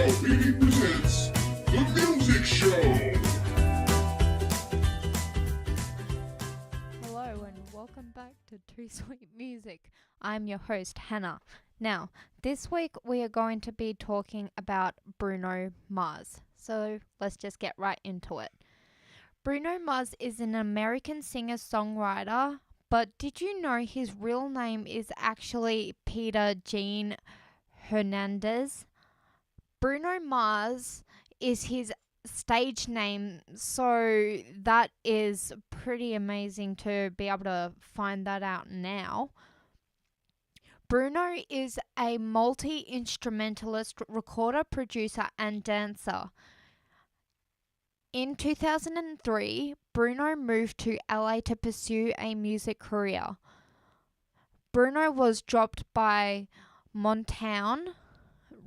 TV presents The Music Show. Hello and welcome back to 2Sweet Music. I'm your host, Hannah. Now, this week we are going to be talking about Bruno Mars. So let's just get right into it. Bruno Mars is an American singer-songwriter, but did you know his real name is actually Peter Jean Hernandez? Bruno Mars is his stage name, so that is pretty amazing to be able to find that out now. Bruno is a multi-instrumentalist, recorder, producer, and dancer. In 2003, Bruno moved to LA to pursue a music career. Bruno was dropped by Motown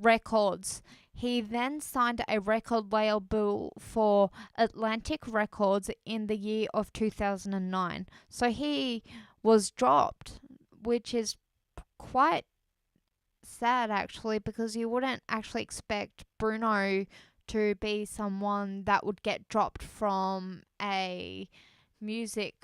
Records. He then signed a record label for Atlantic Records in the year of 2009. So he was dropped, which is quite sad actually, because you wouldn't actually expect Bruno to be someone that would get dropped from a music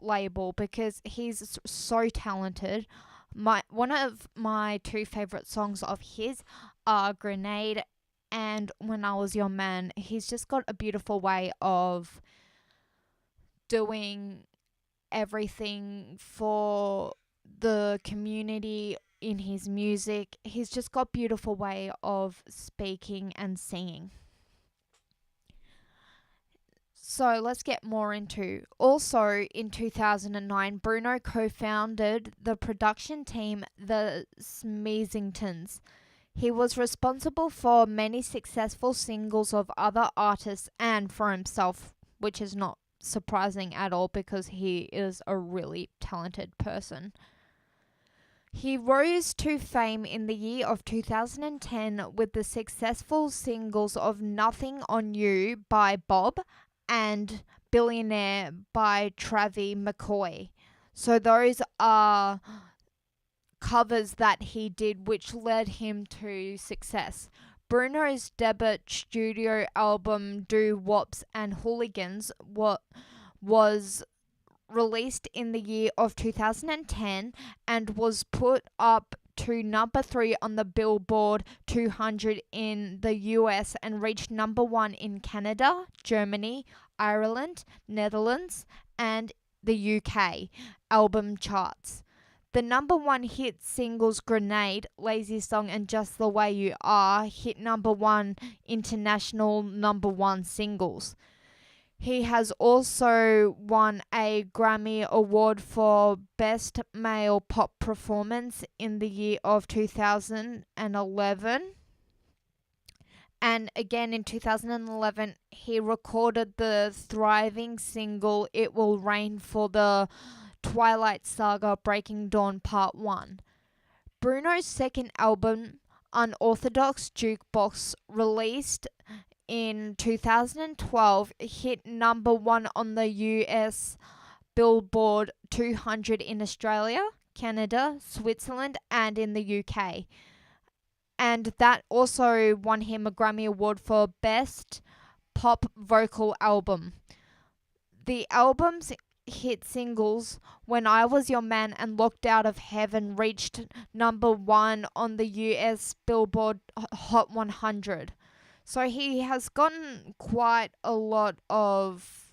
label, because he's so talented. One of my two favorite songs of his are Grenade and When I Was Your Man. He's just got a beautiful way of doing everything for the community in his music. He's just got a beautiful way of speaking and singing. So let's get more into. Also in 2009, Bruno co-founded the production team, the Smeezingtons. He was responsible for many successful singles of other artists and for himself, which is not surprising at all because he is a really talented person. He rose to fame in the year of 2010 with the successful singles of Nothing on You by Bob and Billionaire by Travie McCoy. So those are covers that he did which led him to success. Bruno's debut studio album Do Wops and Hooligans was released in the year of 2010 and was put up to number 3 on the Billboard 200 in the US and reached number 1 in Canada, Germany, Ireland, Netherlands, and the UK album charts. The number 1 hit singles Grenade, Lazy Song, and Just the Way You Are hit number 1 international number 1 singles. He has also won a Grammy Award for Best Male Pop Performance in the year of 2011. And again in 2011, he recorded the thriving single It Will Rain for the Twilight Saga Breaking Dawn Part 1. Bruno's second album, Unorthodox Jukebox, released in 2012, hit number 1 on the US Billboard 200 in Australia, Canada, Switzerland, and in the UK. And that also won him a Grammy Award for Best Pop Vocal Album. The album's hit singles When I Was Your Man and Locked Out of Heaven reached number 1 on the US Billboard Hot 100. So he has gotten quite a lot of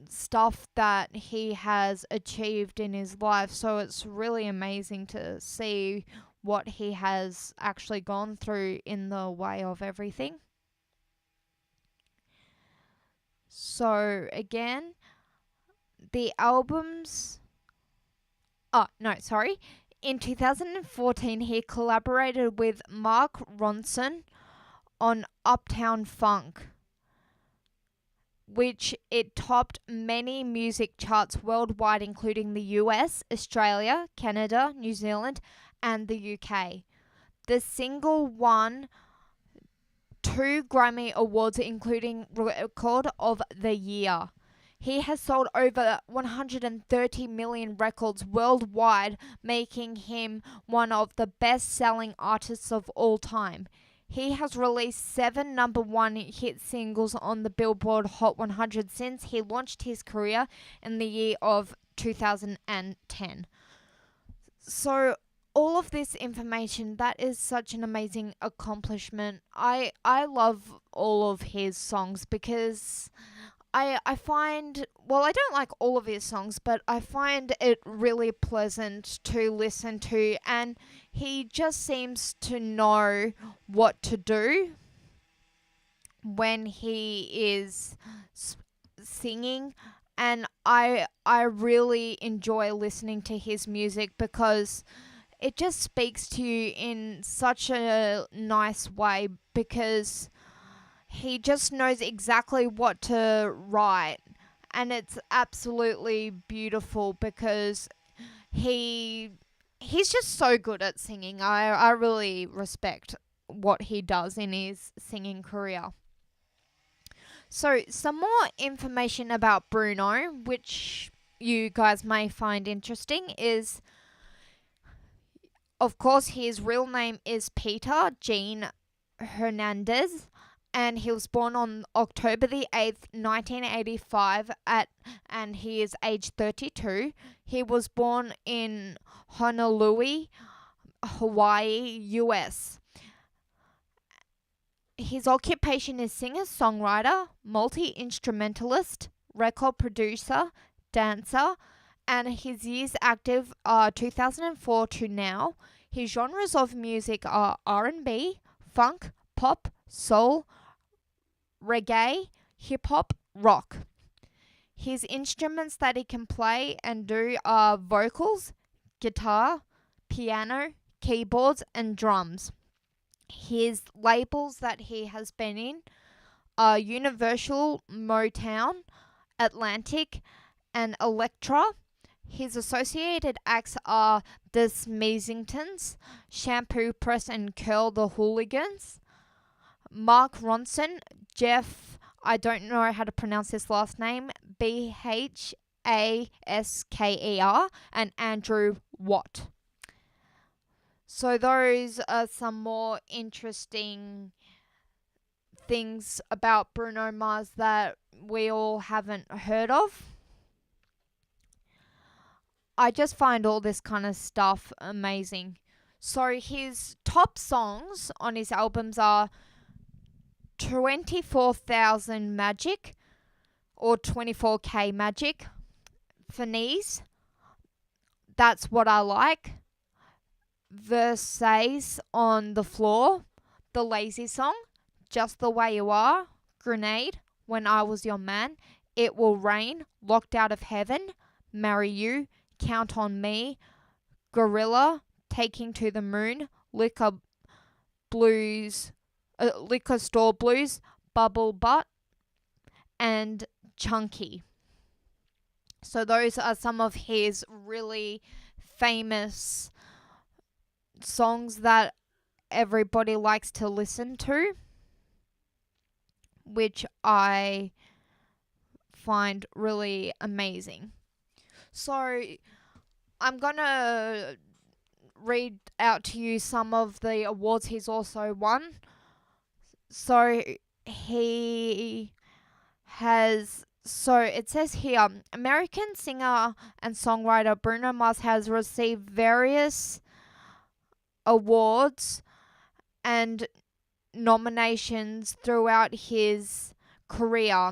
stuff that he has achieved in his life. So it's really amazing to see what he has actually gone through in the way of everything. So again, the albums... In 2014, he collaborated with Mark Ronson on Uptown Funk, which it topped many music charts worldwide, including the US, Australia, Canada, New Zealand, and the UK. The single won 2 Grammy Awards, including Record of the Year. He has sold over 130 million records worldwide, making him one of the best-selling artists of all time. He has released 7 number 1 hit singles on the Billboard Hot 100 since he launched his career in the year of 2010. So all of this information, that is such an amazing accomplishment. I love all of his songs because I find, well, I don't like all of his songs, but I find it really pleasant to listen to, and he just seems to know what to do when he is singing. And I really enjoy listening to his music because it just speaks to you in such a nice way, because he just knows exactly what to write, and it's absolutely beautiful because he's just so good at singing. I really respect what he does in his singing career. So some more information about Bruno, which you guys may find interesting, is, of course, his real name is Peter Jean Hernandez, and he was born on October the 8th, 1985, and he is age 32. He was born in Honolulu, Hawaii, US. His occupation is singer-songwriter, multi-instrumentalist, record producer, dancer, and his years active are 2004 to now. His genres of music are R&B, funk, pop, soul, reggae, hip-hop, rock. His instruments that he can play and do are vocals, guitar, piano, keyboards, and drums. His labels that he has been in are Universal, Motown, Atlantic, and Elektra. His associated acts are The Smeezingtons, Shampoo Press and Curl the Hooligans, Mark Ronson, Jeff, I don't know how to pronounce his last name, Bhasker, and Andrew Watt. So those are some more interesting things about Bruno Mars that we all haven't heard of. I just find all this kind of stuff amazing. So his top songs on his albums are 24,000 Magic, or 24K Magic, Finesse, That's What I Like, Versace on the Floor, The Lazy Song, Just the Way You Are, Grenade, When I Was Your Man, It Will Rain, Locked Out of Heaven, Marry You, Count on Me, Gorilla, Taking to the Moon, Liquor Store Blues, Bubble Butt, and Chunky. So those are some of his really famous songs that everybody likes to listen to, which I find really amazing. So I'm going to read out to you some of the awards he's also won. So he has, so it says here, American singer and songwriter Bruno Mars has received various awards and nominations throughout his career.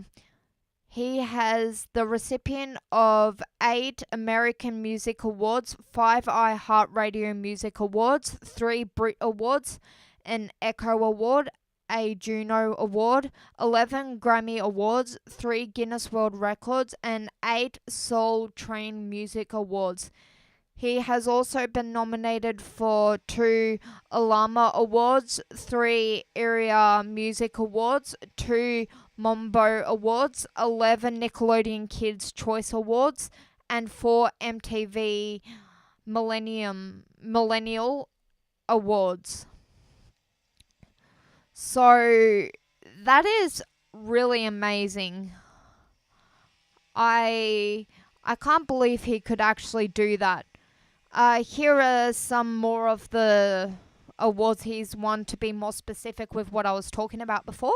He has the recipient of 8 American Music Awards, 5 iHeartRadio Music Awards, 3 Brit Awards, an Echo Award, a Juno Award, 11 Grammy Awards, 3 Guinness World Records, and 8 Soul Train Music Awards. He has also been nominated for 2 Alama Awards, 3 Area Music Awards, 2 Mambo Awards, 11 Nickelodeon Kids' Choice Awards, and 4 MTV Millennial Awards. So that is really amazing. I can't believe he could actually do that. Here are some more of the awards he's won, to be more specific with what I was talking about before.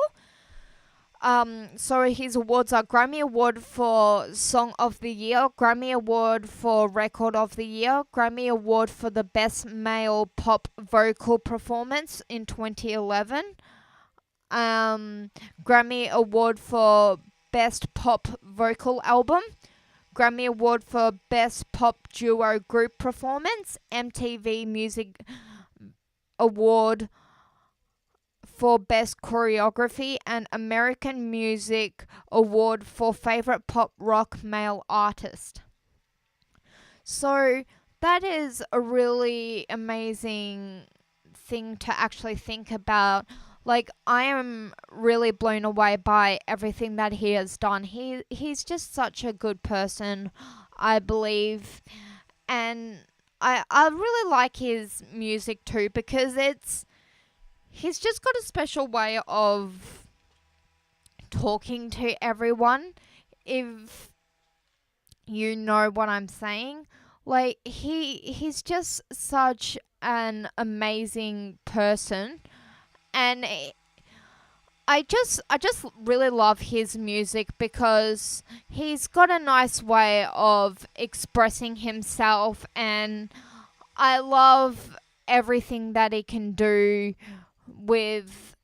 So his awards are Grammy Award for Song of the Year, Grammy Award for Record of the Year, Grammy Award for the Best Male Pop Vocal Performance in 2011, Grammy Award for Best Pop Vocal Album, Grammy Award for Best Pop Duo Group Performance, MTV Music Award for Best Choreography, and American Music Award for Favorite Pop Rock Male Artist. So that is a really amazing thing to actually think about. Like, I am really blown away by everything that he has done. He's just such a good person, I believe. And I really like his music too, because he's just got a special way of talking to everyone, if you know what I'm saying. Like, he's just such an amazing person, and I just really love his music because he's got a nice way of expressing himself, and I love everything that he can do with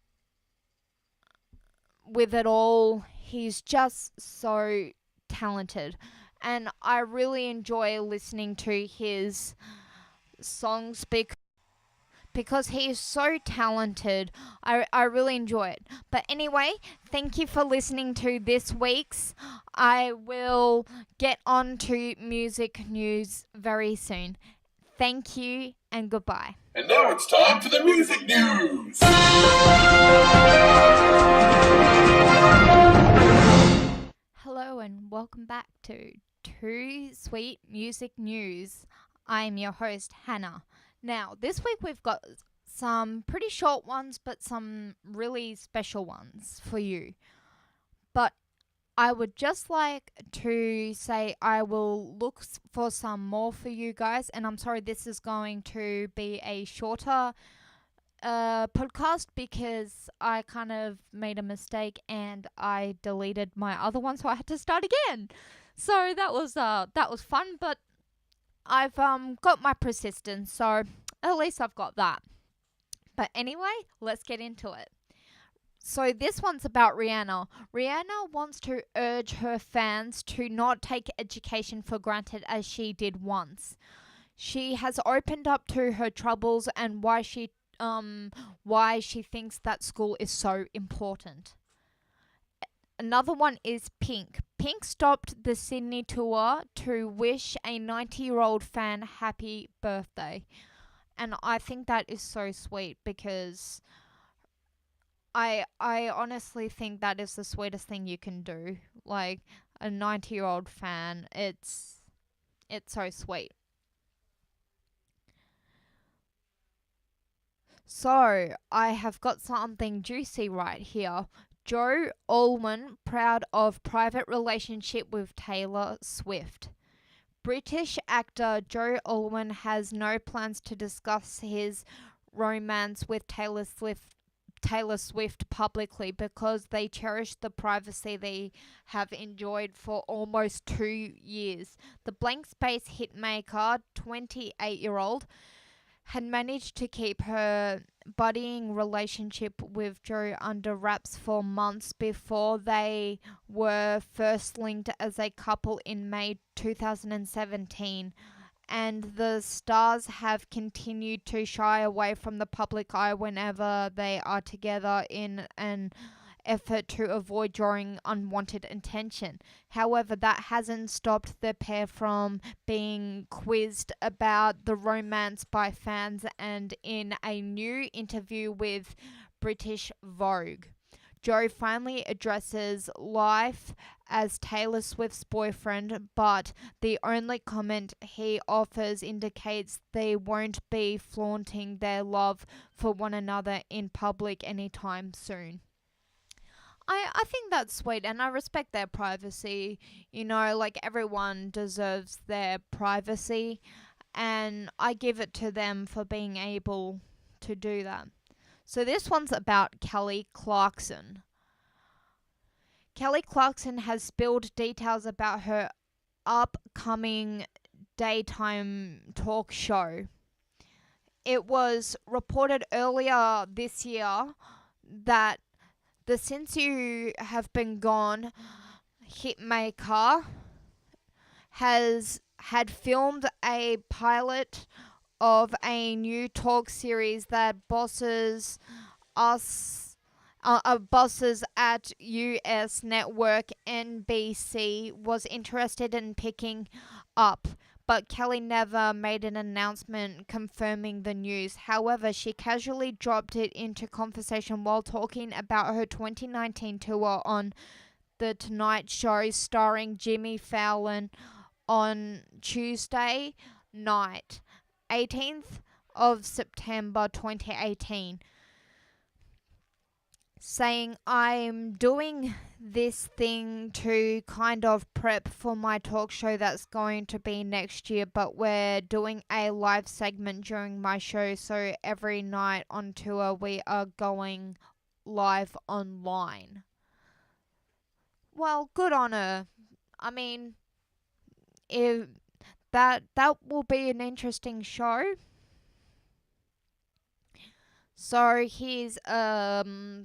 it all. He's just so talented, and I really enjoy listening to his songs because he is so talented. I really enjoy it. But anyway, thank you for listening to this week's. I will get on to music news very soon. Thank you and goodbye. And now it's time for the music news. Hello and welcome back to 2Sweet Music News. I'm your host, Hannah. Now, this week we've got some pretty short ones, but some really special ones for you. But I would just like to say I will look for some more for you guys. And I'm sorry, this is going to be a shorter podcast because I kind of made a mistake and I deleted my other one, so I had to start again. So that was fun, but I've got my persistence, so at least I've got that. But anyway, let's get into it. So this one's about Rihanna. Rihanna wants to urge her fans to not take education for granted as she did once. She has opened up to her troubles and why she thinks that school is so important. Another one is Pink. Pink stopped the Sydney tour to wish a 90-year-old fan happy birthday. And I think that is so sweet because I honestly think that is the sweetest thing you can do. Like, a 90-year-old fan, it's so sweet. So, I have got something juicy right here. Joe Alwyn, proud of private relationship with Taylor Swift. British actor Joe Alwyn has no plans to discuss his romance with Taylor Swift publicly because they cherish the privacy they have enjoyed for almost 2 years. The blank space hitmaker, 28-year-old, had managed to keep her budding relationship with Joe under wraps for months before they were first linked as a couple in May 2017. And the stars have continued to shy away from the public eye whenever they are together in an effort to avoid drawing unwanted attention. However, that hasn't stopped the pair from being quizzed about the romance by fans, and in a new interview with British Vogue, Joe finally addresses life as Taylor Swift's boyfriend, but the only comment he offers indicates they won't be flaunting their love for one another in public anytime soon. I think that's sweet, and I respect their privacy. You know, like, everyone deserves their privacy, and I give it to them for being able to do that. So this one's about Kelly Clarkson. Kelly Clarkson has spilled details about her upcoming daytime talk show. It was reported earlier this year that the Since You Have Been Gone hitmaker had filmed a pilot of a new talk series that bosses at US network NBC was interested in picking up, but Kelly never made an announcement confirming the news. However, she casually dropped it into conversation while talking about her 2019 tour on The Tonight Show starring Jimmy Fallon on Tuesday night, 18th of September 2018, saying, "I'm doing this thing to kind of prep for my talk show that's going to be next year, but we're doing a live segment during my show, so every night on tour we are going live online." Well, good on her. I mean, if that will be an interesting show. So here's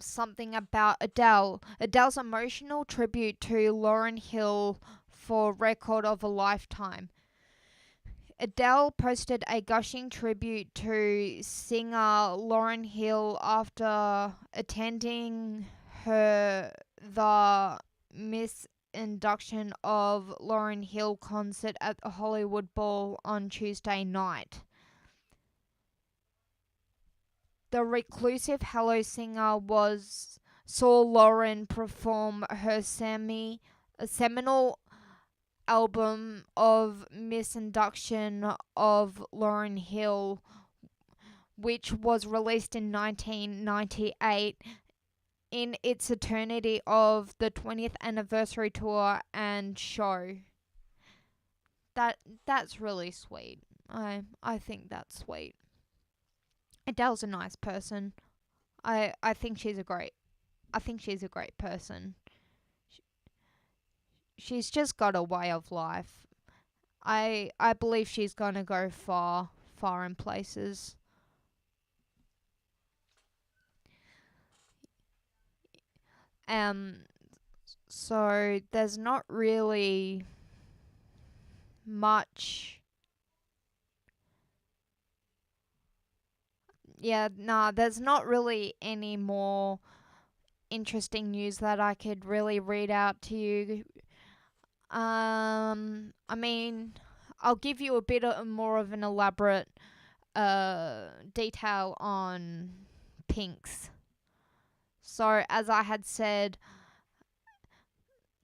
something about Adele. Adele's emotional tribute to Lauryn Hill for Record of a Lifetime. Adele posted a gushing tribute to singer Lauryn Hill after attending the Miss induction of Lauryn Hill concert at the Hollywood Bowl on Tuesday night. The reclusive Hello singer saw Lauryn perform her seminal album of Misinduction of Lauryn Hill, which was released in 1998 in its eternity of the 20th anniversary tour and show. That's really sweet. I think that's sweet. Adele's a nice person. I think she's a great person. She's just got a way of life. I believe she's gonna go far in places. So there's not really much. There's not really any more interesting news that I could really read out to you. I mean, I'll give you a bit more of an elaborate detail on Pink's. So, as I had said,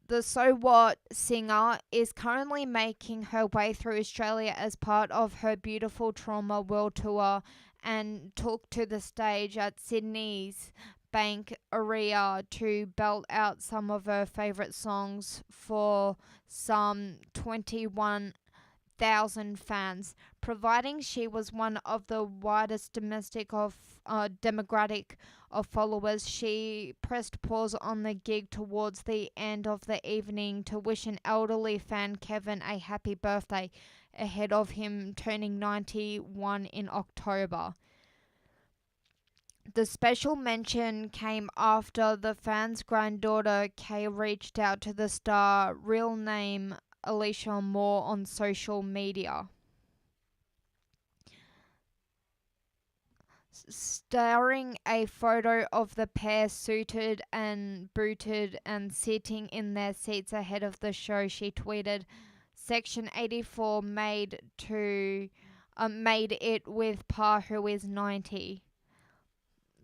the So What singer is currently making her way through Australia as part of her Beautiful Trauma World Tour and took to the stage at Sydney's Bank Area to belt out some of her favourite songs for some 21,000 fans, providing she was one of the widest demographic of followers. She pressed pause on the gig towards the end of the evening to wish an elderly fan, Kevin, a happy birthday ahead of him turning 91 in October. The special mention came after the fan's granddaughter Kay reached out to the star, real name Alicia Moore, on social media, starring a photo of the pair suited and booted and sitting in their seats ahead of the show. She tweeted, "Section 84 made it with Pa, who is 90."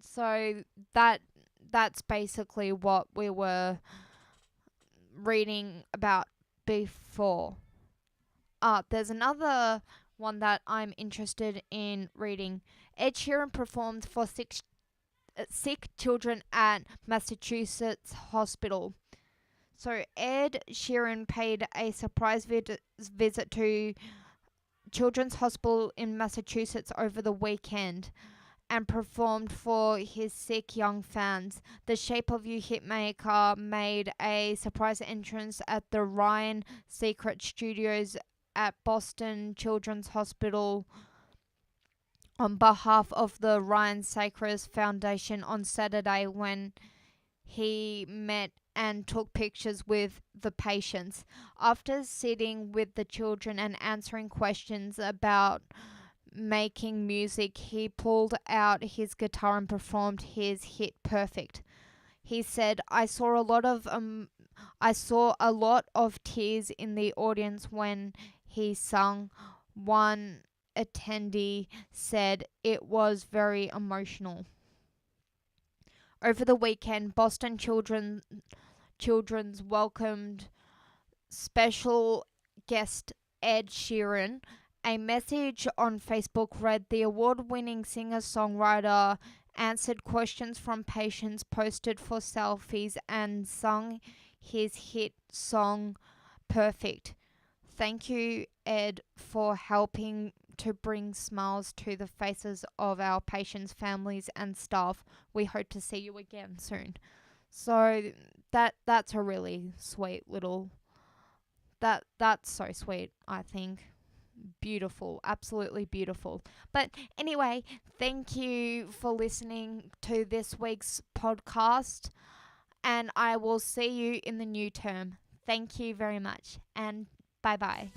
So that's basically what we were reading about before. There's another one that I'm interested in reading. Ed Sheeran performed for sick children at Massachusetts hospital. So Ed Sheeran paid a surprise visit to Children's Hospital in Massachusetts over the weekend and performed for his sick young fans. The Shape of You hitmaker made a surprise entrance at the Ryan Secret Studios at Boston Children's Hospital on behalf of the Ryan Sacres Foundation on Saturday when he met and took pictures with the patients. After sitting with the children and answering questions about making music, he pulled out his guitar and performed his hit Perfect. He said, I saw a lot of tears in the audience when he sung. One attendee said it was very emotional. Over the weekend, Boston Children's welcomed special guest Ed Sheeran. A message on Facebook read, the award-winning singer-songwriter answered questions from patients posted for selfies and sung his hit song Perfect. Thank you, Ed, for helping to bring smiles to the faces of our patients, families and staff. We hope to see you again soon. So that's a really sweet little that's so sweet, I think. Beautiful, absolutely beautiful. But anyway, thank you for listening to this week's podcast, and I will see you in the new term. Thank you very much, and bye bye.